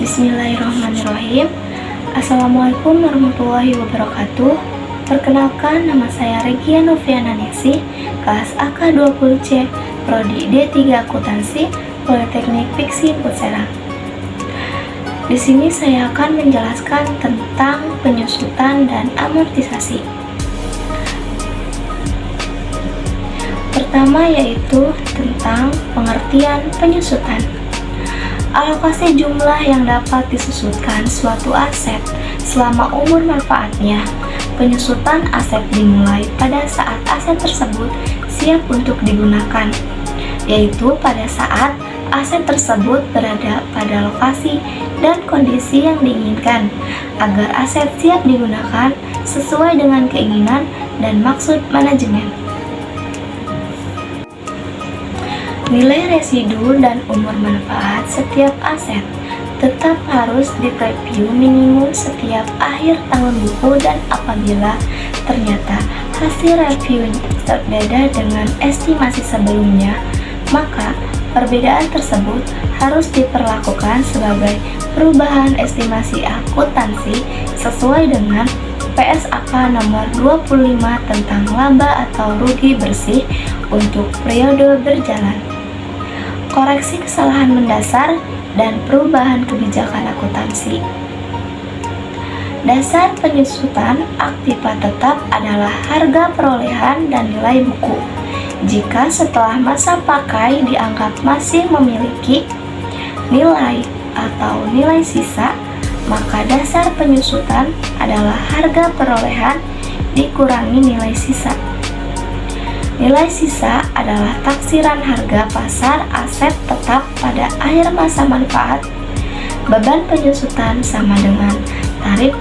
Bismillahirrahmanirrahim. Assalamualaikum warahmatullahi wabarakatuh. Perkenalkan, nama saya Regia Noviana Ningsih, kelas AK20C, Prodi D3 Akuntansi, Politeknik Fiksi Serang. Di sini saya akan menjelaskan tentang penyusutan dan amortisasi. Pertama yaitu tentang pengertian penyusutan. Alokasi jumlah yang dapat disusutkan suatu aset selama umur manfaatnya. Penyusutan aset dimulai pada saat aset tersebut siap untuk digunakan, yaitu pada saat aset tersebut berada pada lokasi dan kondisi yang diinginkan, agar aset siap digunakan sesuai dengan keinginan dan maksud manajemen. Nilai residu dan umur manfaat setiap aset tetap harus direview minimum setiap akhir tahun buku, dan apabila ternyata hasil review berbeda dengan estimasi sebelumnya, maka perbedaan tersebut harus diperlakukan sebagai perubahan estimasi akuntansi sesuai dengan PSAK nomor 25 tentang laba atau rugi bersih untuk periode berjalan. Koreksi kesalahan mendasar dan perubahan kebijakan akuntansi. Dasar penyusutan aktiva tetap adalah harga perolehan dan nilai buku. Jika setelah masa pakai dianggap masih memiliki nilai atau nilai sisa, maka dasar penyusutan adalah harga perolehan dikurangi nilai sisa. Nilai sisa adalah taksiran harga pasar aset tetap pada akhir masa manfaat. Beban penyusutan sama dengan tarif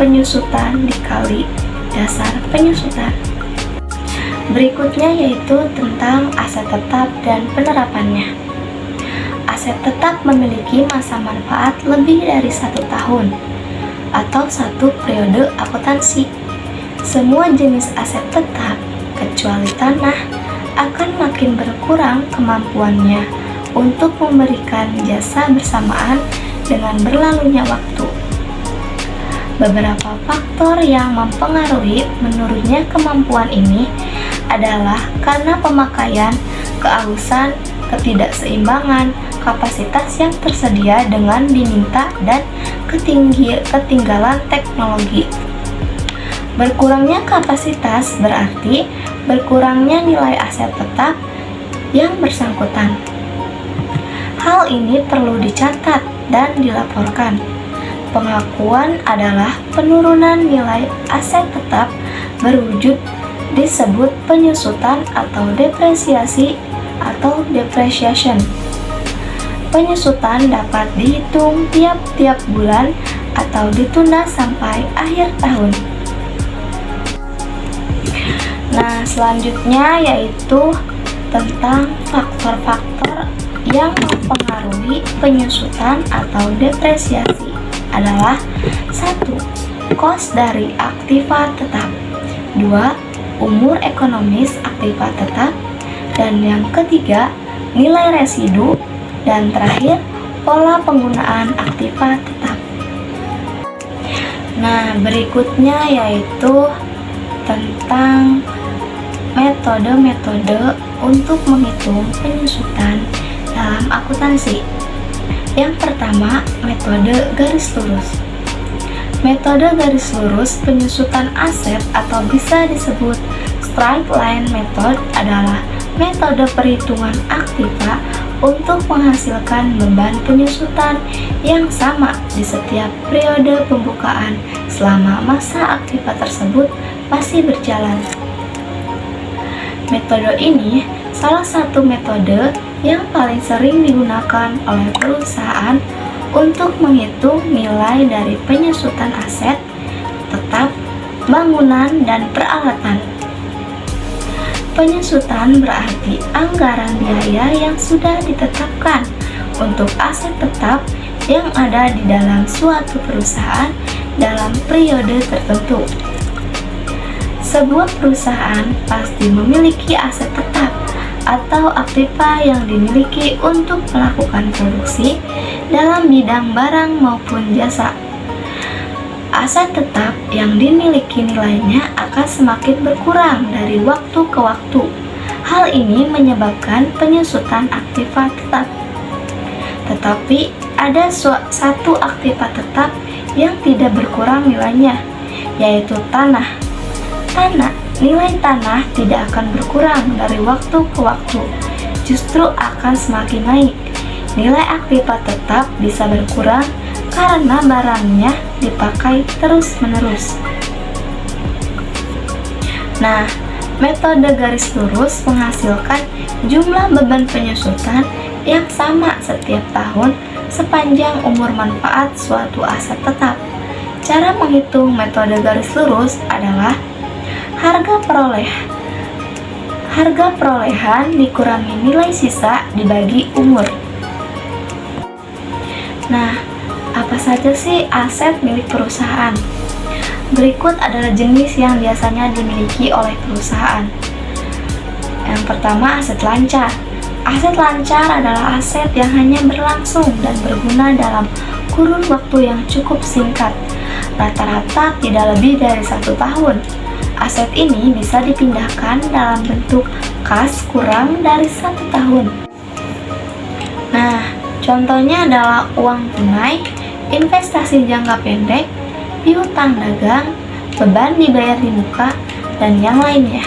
penyusutan dikali dasar penyusutan. Berikutnya yaitu tentang aset tetap dan penerapannya. Aset tetap memiliki masa manfaat lebih dari 1 tahun atau 1 periode akuntansi. Semua jenis aset tetap kecuali tanah akan makin berkurang kemampuannya untuk memberikan jasa bersamaan dengan berlalunya waktu. Beberapa faktor yang mempengaruhi menurunnya kemampuan ini adalah karena pemakaian, keausan, ketidakseimbangan kapasitas yang tersedia dengan diminta, dan ketinggalan teknologi. Berkurangnya kapasitas berarti berkurangnya nilai aset tetap yang bersangkutan. Hal ini perlu dicatat dan dilaporkan. Pengakuan adalah penurunan nilai aset tetap berwujud disebut penyusutan atau depresiasi atau depreciation. Penyusutan dapat dihitung tiap-tiap bulan atau ditunda sampai akhir tahun. Nah, selanjutnya yaitu tentang faktor-faktor yang mempengaruhi penyusutan atau depresiasi adalah 1. Kos dari aktiva tetap, 2. Umur ekonomis aktiva tetap, dan yang ketiga nilai residu, dan terakhir pola penggunaan aktiva tetap. Nah, berikutnya yaitu tentang metode-metode untuk menghitung penyusutan dalam akuntansi. Yang pertama, metode garis lurus. Metode garis lurus penyusutan aset atau bisa disebut straight line method adalah metode perhitungan aktiva untuk menghasilkan beban penyusutan yang sama di setiap periode pembukaan selama masa aktiva tersebut masih berjalan. Metode ini salah satu metode yang paling sering digunakan oleh perusahaan untuk menghitung nilai dari penyusutan aset tetap, bangunan, dan peralatan. Penyusutan berarti anggaran biaya yang sudah ditetapkan untuk aset tetap yang ada di dalam suatu perusahaan dalam periode tertentu. Sebuah perusahaan pasti memiliki aset tetap atau aktiva yang dimiliki untuk melakukan produksi dalam bidang barang maupun jasa. Aset tetap yang dimiliki nilainya akan semakin berkurang dari waktu ke waktu. Hal ini menyebabkan penyusutan aktiva tetap. Tetapi ada satu aktiva tetap yang tidak berkurang nilainya, yaitu tanah. Nilai tanah tidak akan berkurang dari waktu ke waktu, justru akan semakin naik. Nilai aktiva tetap bisa berkurang karena barangnya dipakai terus-menerus. Nah, metode garis lurus menghasilkan jumlah beban penyusutan yang sama setiap tahun sepanjang umur manfaat suatu aset tetap. Cara menghitung metode garis lurus adalah harga perolehan dikurangi nilai sisa dibagi umur. Nah, apa saja sih aset milik perusahaan? Berikut adalah jenis yang biasanya dimiliki oleh perusahaan. Yang pertama, aset lancar. Aset lancar adalah aset yang hanya berlangsung dan berguna dalam kurun waktu yang cukup singkat, rata-rata tidak lebih dari 1 tahun. Aset ini bisa dipindahkan dalam bentuk kas kurang dari 1 tahun. Nah, contohnya adalah uang tunai, investasi jangka pendek, piutang dagang, beban dibayar di muka, dan yang lainnya.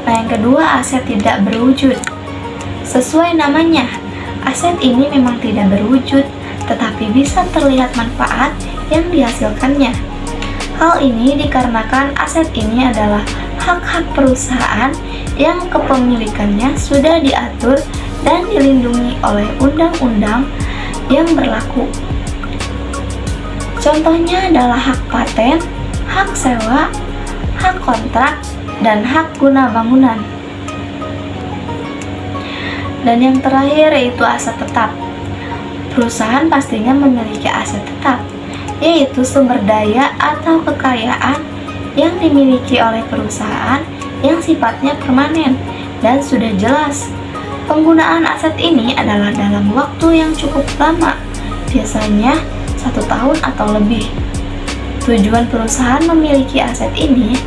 Nah, yang kedua, aset tidak berwujud. Sesuai namanya, aset ini memang tidak berwujud, tetapi bisa terlihat manfaat yang dihasilkannya. Hal ini dikarenakan aset ini adalah hak-hak perusahaan yang kepemilikannya sudah diatur dan dilindungi oleh undang-undang yang berlaku. Contohnya adalah hak paten, hak sewa, hak kontrak, dan hak guna bangunan. Dan yang terakhir yaitu aset tetap. Perusahaan pastinya memiliki aset tetap, yaitu sumber daya atau kekayaan yang dimiliki oleh perusahaan yang sifatnya permanen dan sudah jelas. Penggunaan aset ini adalah dalam waktu yang cukup lama, biasanya 1 tahun atau lebih. Tujuan perusahaan memiliki aset ini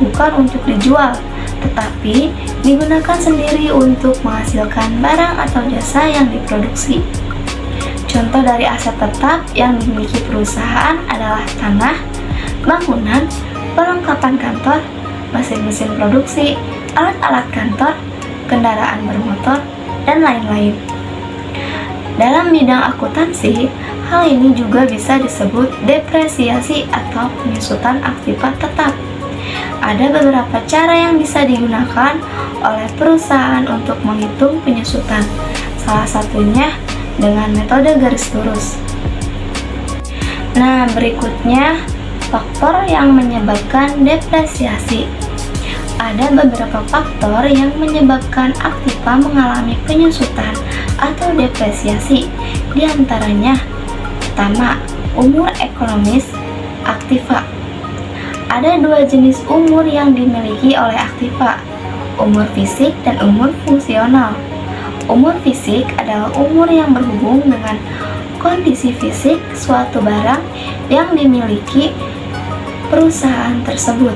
bukan untuk dijual, tetapi digunakan sendiri untuk menghasilkan barang atau jasa yang diproduksi. Contoh dari aset tetap yang dimiliki perusahaan adalah tanah, bangunan, perlengkapan kantor, mesin-mesin produksi, alat-alat kantor, kendaraan bermotor, dan lain-lain. Dalam bidang akuntansi, hal ini juga bisa disebut depresiasi atau penyusutan aktiva tetap. Ada beberapa cara yang bisa digunakan oleh perusahaan untuk menghitung penyusutan. Salah satunya dengan metode garis lurus. Nah, berikutnya faktor yang menyebabkan depresiasi. Ada beberapa faktor yang menyebabkan aktiva mengalami penyusutan atau depresiasi. Di antaranya, pertama, umur ekonomis aktiva. Ada 2 jenis umur yang dimiliki oleh aktiva, umur fisik dan umur fungsional. Umur fisik adalah umur yang berhubung dengan kondisi fisik suatu barang yang dimiliki perusahaan tersebut.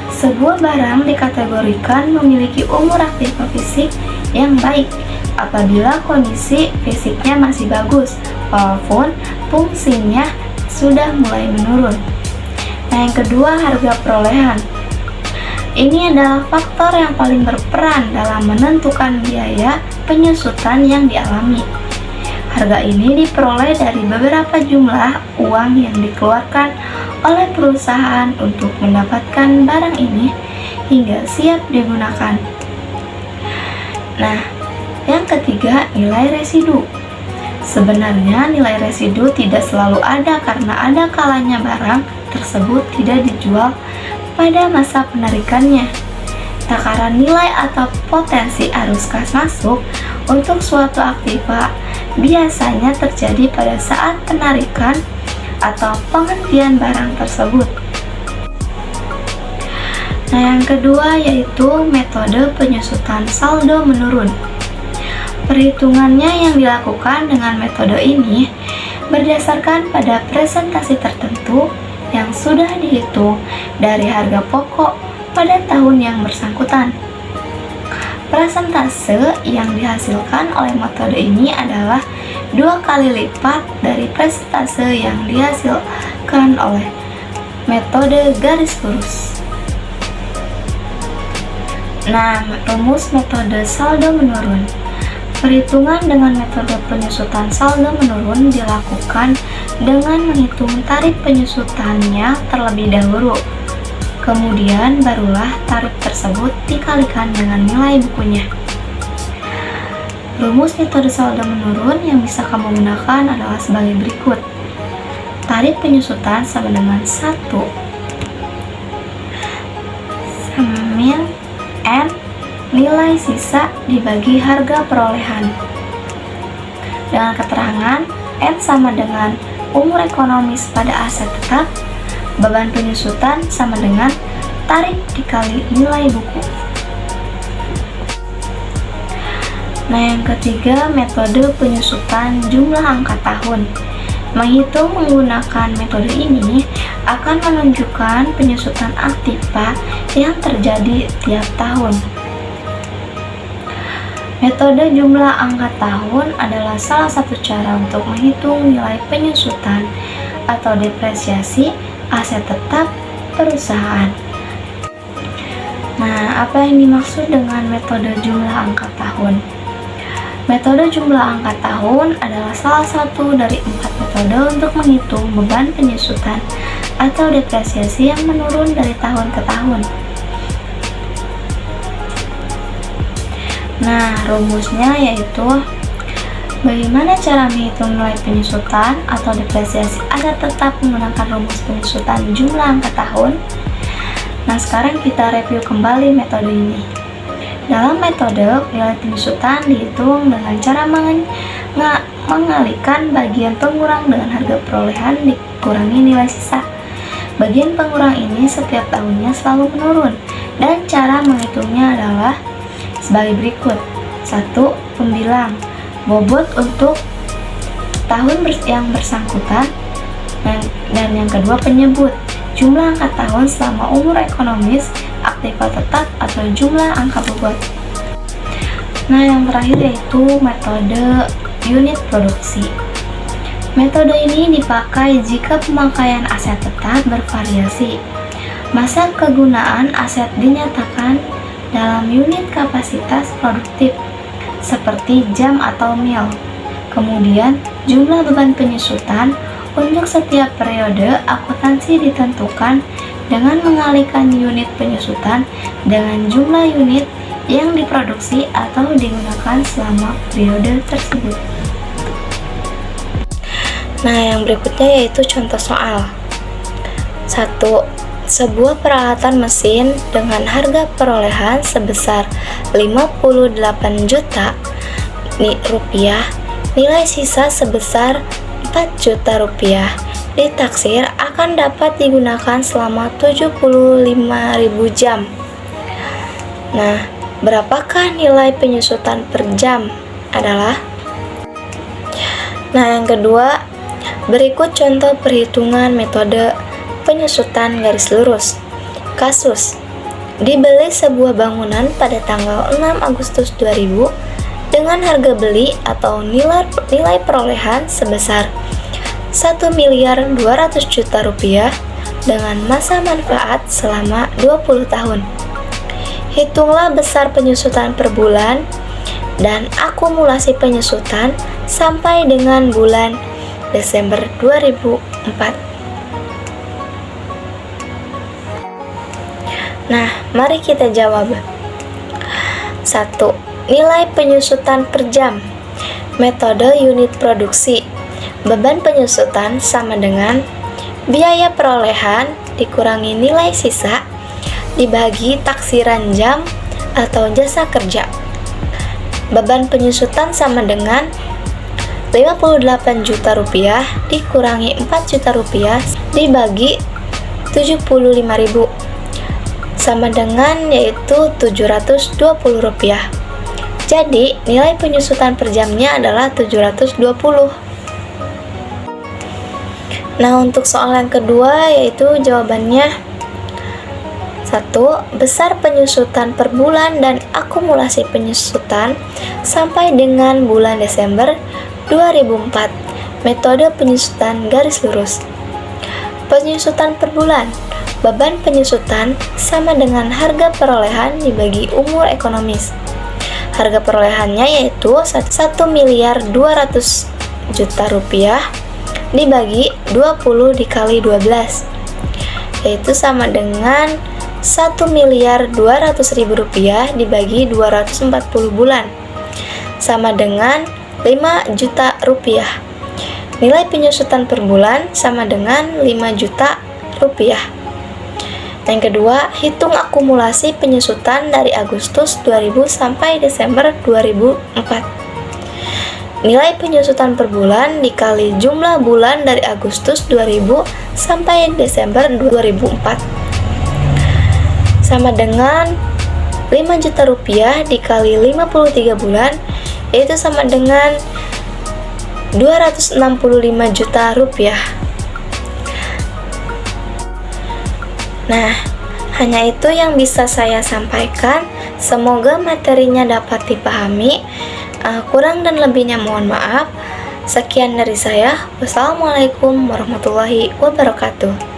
Sebuah barang dikategorikan memiliki umur aktiva fisik yang baik apabila kondisi fisiknya masih bagus, walaupun fungsinya sudah mulai menurun. Nah, yang kedua, harga perolehan. Ini adalah faktor yang paling berperan dalam menentukan biaya penyusutan yang dialami. Harga ini diperoleh dari beberapa jumlah uang yang dikeluarkan oleh perusahaan untuk mendapatkan barang ini hingga siap digunakan. Nah, yang ketiga, nilai residu. Sebenarnya nilai residu tidak selalu ada karena ada kalanya barang tersebut tidak dijual pada masa penarikannya. Takaran nilai atau potensi arus kas masuk untuk suatu aktiva biasanya terjadi pada saat penarikan atau penghentian barang tersebut. Nah, yang kedua yaitu metode penyusutan saldo menurun. Perhitungannya yang dilakukan dengan metode ini berdasarkan pada presentasi tertentu yang sudah dihitung dari harga pokok pada tahun yang bersangkutan. Persentase yang dihasilkan oleh metode ini adalah 2 kali lipat dari persentase yang dihasilkan oleh metode garis lurus. Nah, rumus metode saldo menurun. Perhitungan dengan metode penyusutan saldo menurun dilakukan dengan menghitung tarif penyusutannya terlebih dahulu. Kemudian barulah tarif tersebut dikalikan dengan nilai bukunya. Rumus metode saldo menurun yang bisa kamu gunakan adalah sebagai berikut. Tarif penyusutan sama dengan 1 sama min N nilai sisa dibagi harga perolehan. Dengan keterangan N sama dengan umur ekonomis pada aset tetap, beban penyusutan sama dengan tarif dikali nilai buku. Nah, yang ketiga, metode penyusutan jumlah angka tahun. Menghitung menggunakan metode ini akan menunjukkan penyusutan aktiva yang terjadi tiap tahun. Metode jumlah angka tahun adalah salah satu cara untuk menghitung nilai penyusutan atau depresiasi aset tetap perusahaan. Nah, apa yang dimaksud dengan metode jumlah angka tahun? Metode jumlah angka tahun adalah salah satu dari 4 metode untuk menghitung beban penyusutan atau depresiasi yang menurun dari tahun ke tahun. Nah, rumusnya yaitu bagaimana cara menghitung nilai penyusutan atau depresiasi aset tetap menggunakan rumus penyusutan jumlah angka tahun. Nah, sekarang kita review kembali metode ini. Dalam metode, nilai penyusutan dihitung dengan cara mengalihkan bagian pengurang dengan harga perolehan dikurangi nilai sisa. Bagian pengurang ini setiap tahunnya selalu menurun, dan cara menghitungnya adalah sebagai berikut. 1. Pembilang bobot untuk tahun yang bersangkutan, dan yang kedua penyebut jumlah angka tahun selama umur ekonomis aktiva tetap atau jumlah angka bobot. Nah, yang terakhir yaitu metode unit produksi. Metode ini dipakai jika pemakaian aset tetap bervariasi. Masa kegunaan aset dinyatakan dalam unit kapasitas produktif seperti jam atau mil. Kemudian, jumlah beban penyusutan untuk setiap periode akuntansi ditentukan dengan mengalihkan unit penyusutan dengan jumlah unit yang diproduksi atau digunakan selama periode tersebut. Nah, yang berikutnya yaitu contoh soal. 1. Sebuah peralatan mesin dengan harga perolehan sebesar 58 juta rupiah, nilai sisa sebesar 4 juta rupiah, ditaksir akan dapat digunakan selama 75.000 jam. Nah, berapakah nilai penyusutan per jam adalah? Nah, yang kedua, berikut contoh perhitungan metode penyusutan garis lurus. Kasus: dibeli sebuah bangunan pada tanggal 6 Agustus 2000 dengan harga beli atau nilai perolehan sebesar 1.200.000.000 rupiah dengan masa manfaat selama 20 tahun. Hitunglah besar penyusutan per bulan dan akumulasi penyusutan sampai dengan bulan Desember 2004. Nah, mari kita jawab. 1. Nilai penyusutan per jam. Metode unit produksi. Beban penyusutan sama dengan biaya perolehan dikurangi nilai sisa dibagi taksiran jam atau jasa kerja. Beban penyusutan sama dengan 58 juta rupiah dikurangi 4 juta rupiah dibagi 75.000. 1 sama dengan yaitu Rp720. Jadi, nilai penyusutan per jamnya adalah 720. Nah, untuk soal yang kedua yaitu jawabannya 1. Besar penyusutan per bulan dan akumulasi penyusutan sampai dengan bulan Desember 2004. Metode penyusutan garis lurus. Penyusutan per bulan. Beban penyusutan sama dengan harga perolehan dibagi umur ekonomis. Harga perolehannya yaitu 1.200.000.000 rupiah dibagi 20 dikali 12, yaitu sama dengan 1.200.000 rupiah dibagi 240 bulan, sama dengan 5 juta rupiah. Nilai penyusutan per bulan sama dengan 5 juta rupiah. Yang kedua, hitung akumulasi penyusutan dari Agustus 2000 sampai Desember 2004. Nilai penyusutan per bulan dikali jumlah bulan dari Agustus 2000 sampai Desember 2004 sama dengan 5 juta rupiah dikali 53 bulan, yaitu sama dengan 265 juta rupiah. Nah, hanya itu yang bisa saya sampaikan. Semoga materinya dapat dipahami. Kurang dan lebihnya mohon maaf. Sekian dari saya. Wassalamualaikum warahmatullahi wabarakatuh.